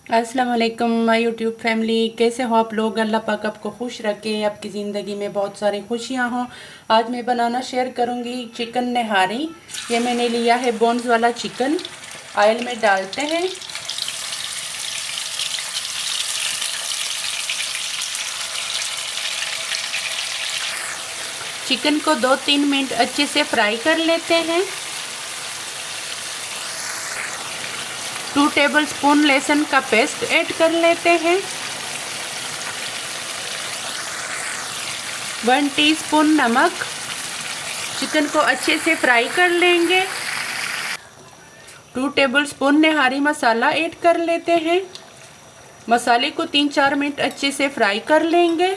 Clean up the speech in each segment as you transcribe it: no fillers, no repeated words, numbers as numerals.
अस्सलाम वालेकुम my YouTube family, कैसे हो आप लोग। अल्लाह पाक आपको खुश रखे, आपकी ज़िंदगी में बहुत सारी खुशियां हों। आज मैं बनाना शेयर करूंगी चिकन निहारी। ये मैंने लिया है बोन्स वाला चिकन। ऑयल में डालते हैं। चिकन को 2-3 मिनट अच्छे से फ्राई कर लेते हैं। 2 टेबलस्पून लहसुन का पेस्ट ऐड कर लेते हैं। 1 टीस्पून नमक। चिकन को अच्छे से फ्राई कर लेंगे। 2 टेबलस्पून निहारी मसाला ऐड कर लेते हैं। मसाले को 3-4 मिनट अच्छे से फ्राई कर लेंगे।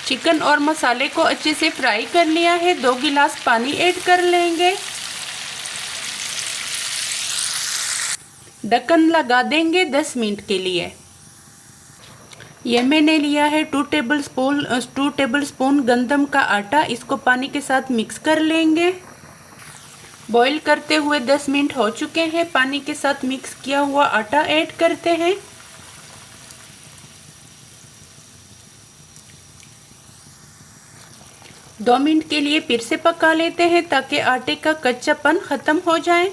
चिकन और मसाले को अच्छे से फ्राई कर लिया है। 2 गिलास पानी ऐड कर लेंगे। ढक्कन लगा देंगे 10 मिनट के लिए। ये मैंने लिया है 2 टेबलस्पून गंदम का आटा। इसको पानी के साथ मिक्स कर लेंगे। बॉईल करते हुए 10 मिनट हो चुके हैं। पानी के साथ मिक्स किया हुआ आटा ऐड करते हैं। दो मिनट के लिए फिर से पका लेते हैं ताकि आटे का कच्चापन खत्म हो जाए।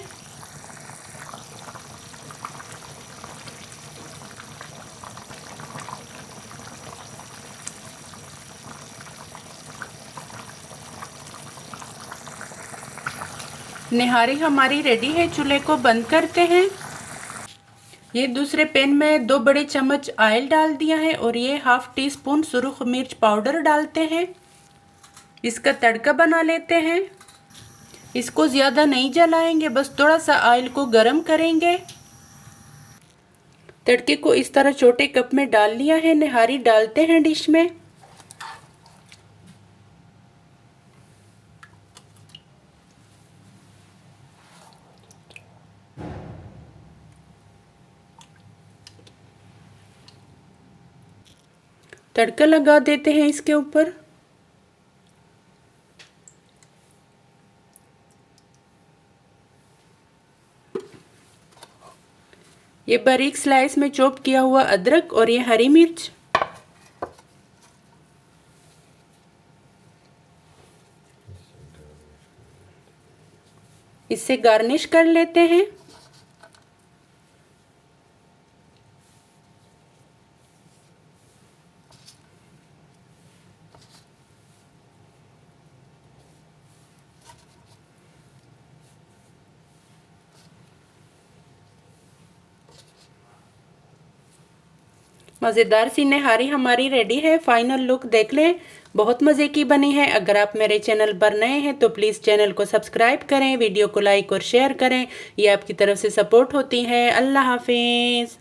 निहारी हमारी रेडी है। चूल्हे को बंद करते हैं। ये दूसरे पैन में 2 बड़े चम्मच ऑयल डाल दिया है और ये ½ टीस्पून सुरख मिर्च पाउडर डालते हैं। इसका तड़का बना लेते हैं। इसको ज़्यादा नहीं जलाएंगे, बस थोड़ा सा ऑयल को गरम करेंगे। तड़के को इस तरह छोटे कप में डाल लिया है। निहारी डालते हैं डिश में। तड़का लगा देते हैं इसके ऊपर। ये बारीक स्लाइस में चॉप किया हुआ अदरक और ये हरी मिर्च। इससे गार्निश कर लेते हैं। मज़ेदार सी निहारी हमारी रेडी है। फाइनल लुक देख लें, बहुत मज़े की बनी है। अगर आप मेरे चैनल पर नए हैं तो प्लीज़ चैनल को सब्सक्राइब करें, वीडियो को लाइक और शेयर करें। ये आपकी तरफ से सपोर्ट होती है। अल्लाह हाफिज़।